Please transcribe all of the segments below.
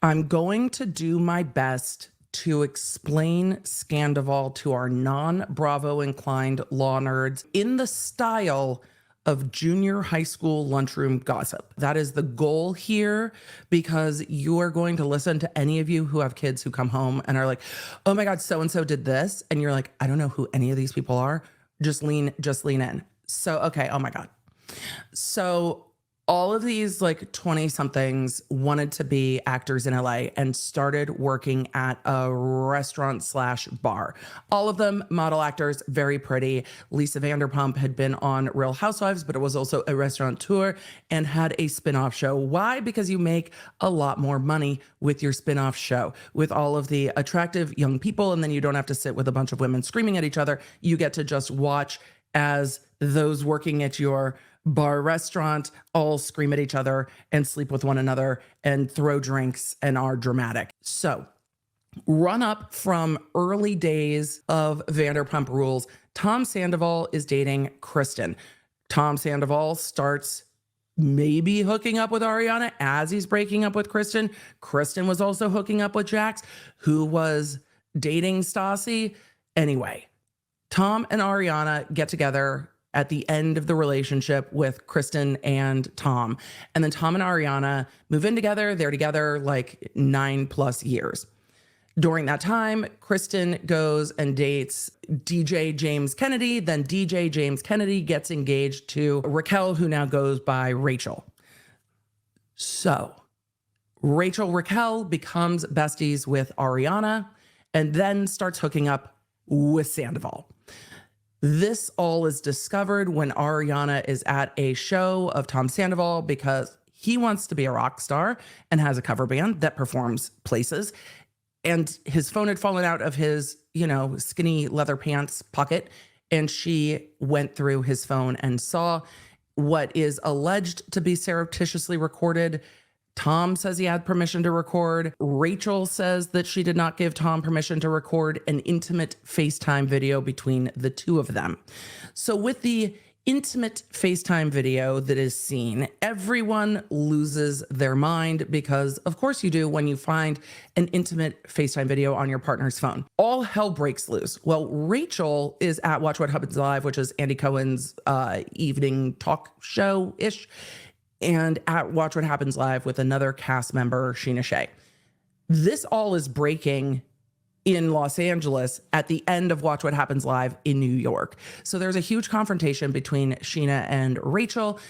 I'm going to do my best to explain Scandoval to our non-Bravo inclined law nerds in the style of junior high school lunchroom gossip. That is the goal here, because you are going to listen to any of you who have kids who come home and are like, oh my God, so-and-so did this. And you're like, I don't know who any of these people are. Just lean in. So, okay. Oh my God. So all of these like 20 somethings wanted to be actors in LA and started working at a restaurant/bar. All of them model actors, very pretty. Lisa Vanderpump had been on Real Housewives, but it was also a restaurateur and had a spinoff show. Why? Because you make a lot more money with your spinoff show with all of the attractive young people. And then you don't have to sit with a bunch of women screaming at each other. You get to just watch as those working at your bar restaurant all scream at each other and sleep with one another and throw drinks and are dramatic. So run up from early days of Vanderpump Rules, Tom Sandoval is dating Kristen. Tom Sandoval starts maybe hooking up with Ariana as he's breaking up with Kristen. Kristen was also hooking up with Jax, who was dating Stassi. Anyway, Tom and Ariana get together at the end of the relationship with Kristen and Tom. And then Tom and Ariana move in together. They're together like 9+ years. During that time, Kristen goes and dates DJ James Kennedy. Then DJ James Kennedy gets engaged to Raquel, who now goes by Rachel. So Raquel becomes besties with Ariana and then starts hooking up with Sandoval. This all is discovered when Ariana is at a show of Tom Sandoval because he wants to be a rock star and has a cover band that performs places. And his phone had fallen out of his, skinny leather pants pocket. And she went through his phone and saw what is alleged to be surreptitiously recorded. Tom says he had permission to record. Rachel says that she did not give Tom permission to record an intimate FaceTime video between the two of them. So with the intimate FaceTime video that is seen, everyone loses their mind, because of course you do when you find an intimate FaceTime video on your partner's phone. All hell breaks loose. Well, Rachel is at Watch What Happens Live, which is Andy Cohen's evening talk show-ish, and at Watch What Happens Live with another cast member, Sheena Shea. This all is breaking in Los Angeles at the end of Watch What Happens Live in New York. So there's a huge confrontation between Sheena and Rachel.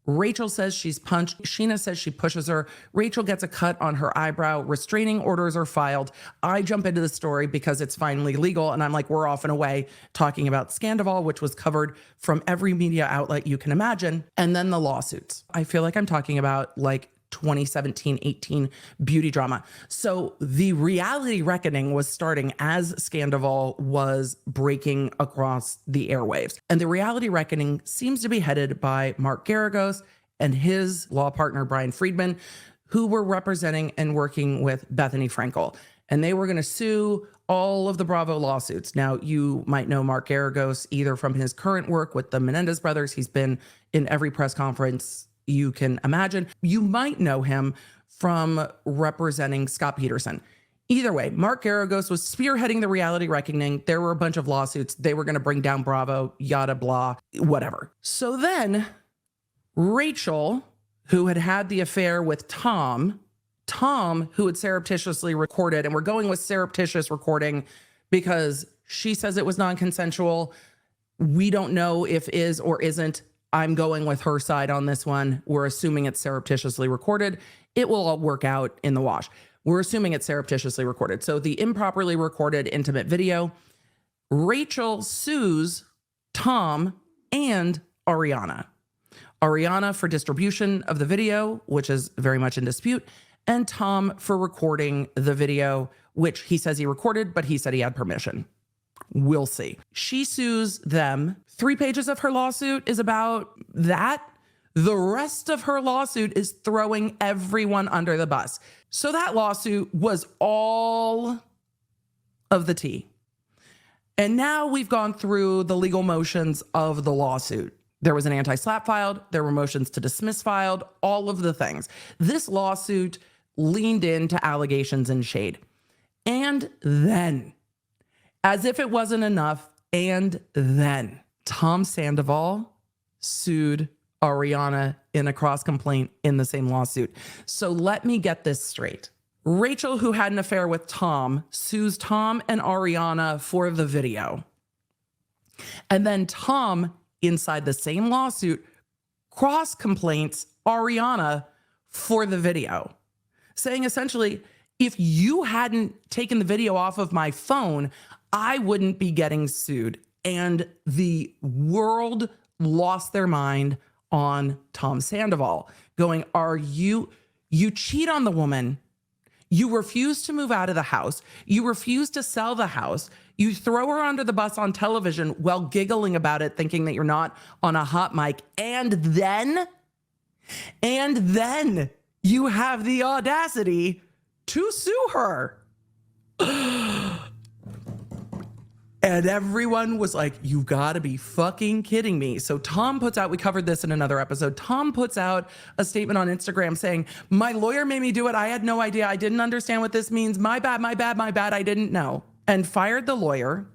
Rachel says she's punched. Sheena says she pushes her. Rachel gets a cut on her eyebrow. Restraining orders are filed. I jump into the story because it's finally legal. And I'm like, we're off and away talking about Scandoval, which was covered from every media outlet you can imagine. And then the lawsuits. I feel like I'm talking about like 2017-18 beauty drama. So the reality reckoning was starting as Scandoval was breaking across the airwaves. And the reality reckoning seems to be headed by Mark Geragos and his law partner, Brian Friedman, who were representing and working with Bethany Frankel. And they were going to sue all of the Bravo lawsuits. Now, you might know Mark Geragos either from his current work with the Menendez brothers. He's been in every press conference you can imagine. You might know him from representing Scott Peterson. Either way, Mark Geragos was spearheading the reality reckoning. There were a bunch of lawsuits. They were going to bring down Bravo, yada, blah, whatever. So then Rachel, who had had the affair with Tom, who had surreptitiously recorded, and we're going with surreptitious recording because she says it was non-consensual. We don't know if is or isn't. I'm going with her side on this one. We're assuming it's surreptitiously recorded. It will all work out in the wash. We're assuming it's surreptitiously recorded. So the improperly recorded intimate video, Rachel sues Tom and Ariana. Ariana for distribution of the video, which is very much in dispute, and Tom for recording the video, which he says he recorded, but he said he had permission. We'll see. She sues them. 3 pages of her lawsuit is about that. The rest of her lawsuit is throwing everyone under the bus. So that lawsuit was all of the tea. And now we've gone through the legal motions of the lawsuit. There was an anti-slap filed. There were motions to dismiss filed, all of the things. This lawsuit leaned into allegations and shade. And then, as if it wasn't enough, and then Tom Sandoval sued Ariana in a cross complaint in the same lawsuit. So let me get this straight. Rachel, who had an affair with Tom, sues Tom and Ariana for the video. And then Tom, inside the same lawsuit, cross complaints Ariana for the video, saying essentially, if you hadn't taken the video off of my phone, I wouldn't be getting sued. And the world lost their mind on Tom Sandoval, going, you cheat on the woman. You refuse to move out of the house. You refuse to sell the house. You throw her under the bus on television while giggling about it, thinking that you're not on a hot mic. And then you have the audacity to sue her. And everyone was like, you gotta be fucking kidding me. So Tom puts out, we covered this in another episode, Tom puts out a statement on Instagram saying, my lawyer made me do it. I had no idea. I didn't understand what this means. My bad. I didn't know. And fired the lawyer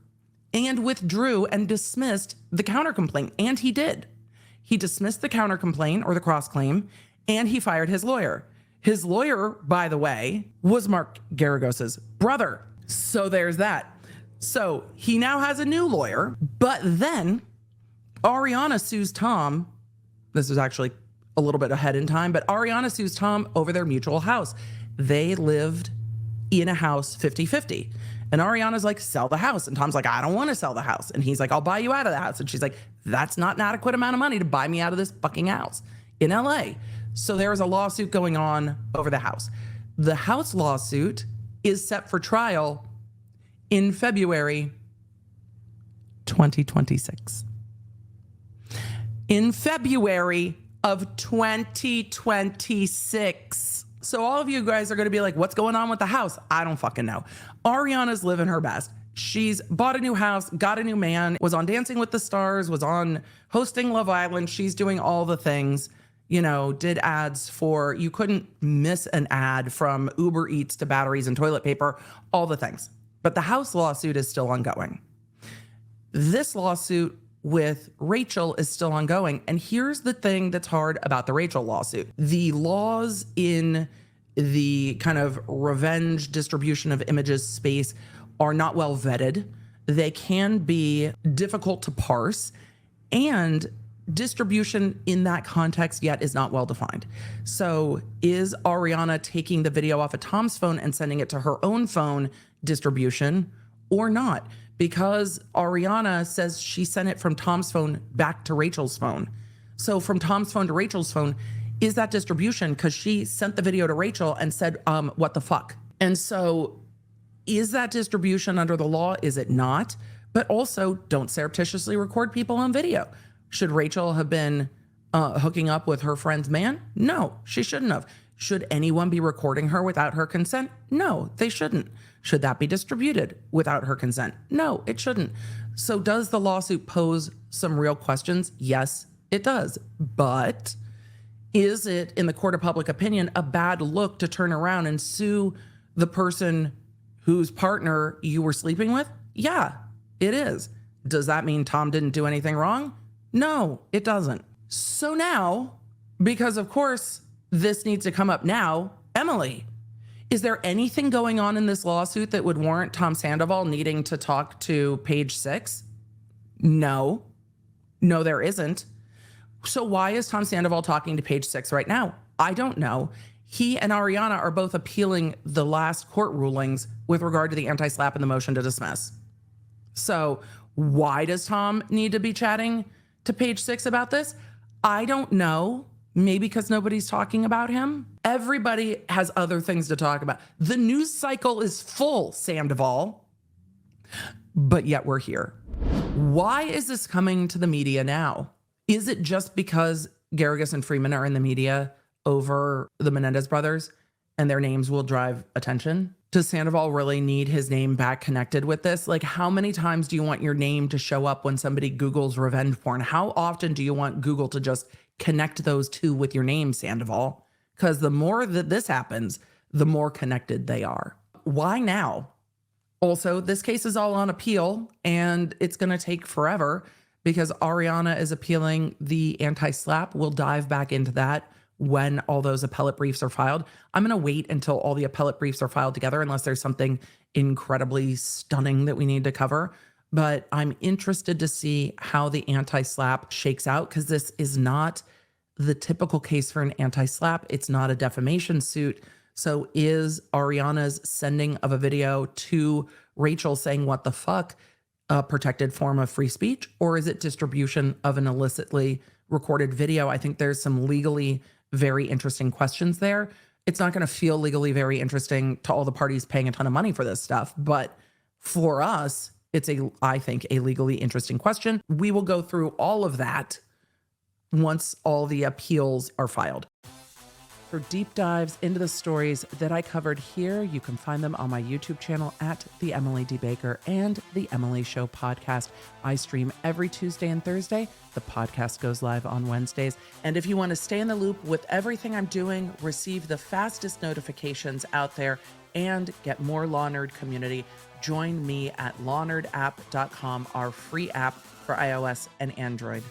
and withdrew and dismissed the countercomplaint. And he did. He dismissed the countercomplaint or the cross claim, and he fired his lawyer. His lawyer, by the way, was Mark Geragos's brother. So there's that. So he now has a new lawyer, but then Ariana sues Tom. This was actually a little bit ahead in time, but Ariana sues Tom over their mutual house. They lived in a house 50-50. And Ariana's like, sell the house. And Tom's like, I don't want to sell the house. And he's like, I'll buy you out of the house. And she's like, that's not an adequate amount of money to buy me out of this fucking house in LA. So there's a lawsuit going on over the house. The house lawsuit is set for trial in February 2026. In February of 2026. So all of you guys are going to be like, what's going on with the house? I don't fucking know. Ariana's living her best. She's bought a new house, got a new man, was on Dancing with the Stars, was on hosting Love Island. She's doing all the things, you know, did ads for, you couldn't miss an ad, from Uber Eats to batteries and toilet paper, all the things. But the house lawsuit is still ongoing. This lawsuit with Rachel is still ongoing. And here's the thing that's hard about the Rachel lawsuit. The laws in the kind of revenge distribution of images space are not well vetted. They can be difficult to parse, and distribution in that context yet is not well defined. So is Ariana taking the video off of Tom's phone and sending it to her own phone distribution or not? Because Ariana says she sent it from Tom's phone back to Rachel's phone. So from Tom's phone to Rachel's phone, is that distribution? Because she sent the video to Rachel and said, what the fuck? And so is that distribution under the law? Is it not? But also, don't surreptitiously record people on video. Should Rachel have been hooking up with her friend's man? No, she shouldn't have. Should anyone be recording her without her consent? No, they shouldn't. Should that be distributed without her consent? No, it shouldn't. So does the lawsuit pose some real questions? Yes, it does. But is it, in the court of public opinion, a bad look to turn around and sue the person whose partner you were sleeping with? Yeah, it is. Does that mean Tom didn't do anything wrong? No, it doesn't. So now, because of course this needs to come up now, Emily, is there anything going on in this lawsuit that would warrant Tom Sandoval needing to talk to Page Six? No, there isn't. So why is Tom Sandoval talking to Page Six right now? I don't know. He and Ariana are both appealing the last court rulings with regard to the anti-SLAPP and the motion to dismiss. So why does Tom need to be chatting to Page Six about this? I don't know. Maybe because nobody's talking about him. Everybody has other things to talk about. The news cycle is full, Sandoval. But yet we're here. Why is this coming to the media now? Is it just because Geragos and Freedman are in the media over the Menendez brothers and their names will drive attention? Does Sandoval really need his name back connected with this? Like, how many times do you want your name to show up when somebody Googles revenge porn? How often do you want Google to just connect those two with your name, Sandoval? Because the more that this happens, the more connected they are. Why now? Also, this case is all on appeal and it's going to take forever because Ariana is appealing the anti-slap. We'll dive back into that when all those appellate briefs are filed. I'm going to wait until all the appellate briefs are filed together unless there's something incredibly stunning that we need to cover. But I'm interested to see how the anti-slap shakes out because this is not the typical case for an anti-slap. It's not a defamation suit. So is Ariana's sending of a video to Rachel saying what the fuck a protected form of free speech, or is it distribution of an illicitly recorded video? I think there's some legally very interesting questions there. It's not going to feel legally very interesting to all the parties paying a ton of money for this stuff, but for us, it's I think a legally interesting question. We will go through all of that once all the appeals are filed. For deep dives into the stories that I covered here, you can find them on my YouTube channel at The Emily D. Baker and The Emily Show podcast. I stream every Tuesday and Thursday. The podcast goes live on Wednesdays. And if you want to stay in the loop with everything I'm doing, receive the fastest notifications out there, and get more Law Nerd community, join me at lawnerdapp.com, our free app for iOS and Android.